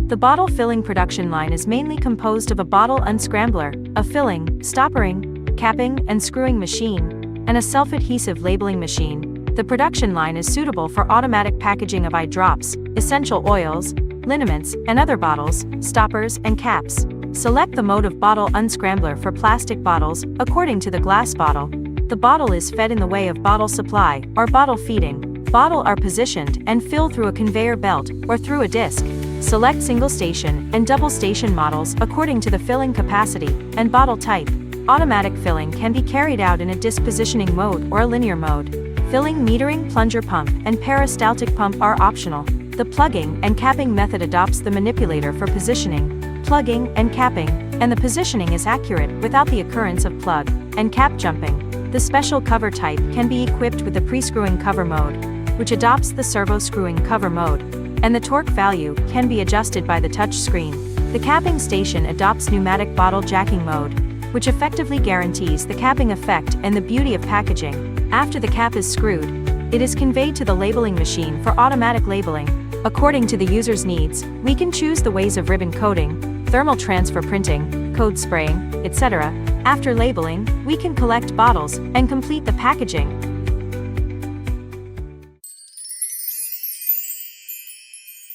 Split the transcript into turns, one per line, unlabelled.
The bottle filling production line is mainly composed of a bottle unscrambler, a filling, stoppering, capping, and screwing machine, and a self-adhesive labeling machine. The production line is suitable for automatic packaging of eye drops, essential oils, liniments, and other bottles, stoppers, and caps. Select the mode of bottle unscrambler for plastic bottles, according to the glass bottle. The bottle is fed in the way of bottle supply, or bottle feeding. Bottle are positioned and filled through a conveyor belt, or through a disc. Select single station and double station models according to the filling capacity and bottle type. Automatic filling can be carried out in a disc positioning mode or a linear mode. Filling metering plunger pump and peristaltic pump are optional. The plugging and capping method adopts the manipulator for positioning, plugging, and capping, and the positioning is accurate without the occurrence of plug and cap jumping. The special cover type can be equipped with the pre-screwing cover mode, which adopts the servo screwing cover mode, and the torque value can be adjusted by the touch screen. The capping station adopts pneumatic bottle jacking mode, which effectively guarantees the capping effect and the beauty of packaging. After the cap is screwed, it is conveyed to the labeling machine for automatic labeling. According to the user's needs, we can choose the ways of ribbon coating, thermal transfer printing, code spraying, etc. After labeling, we can collect bottles and complete the packaging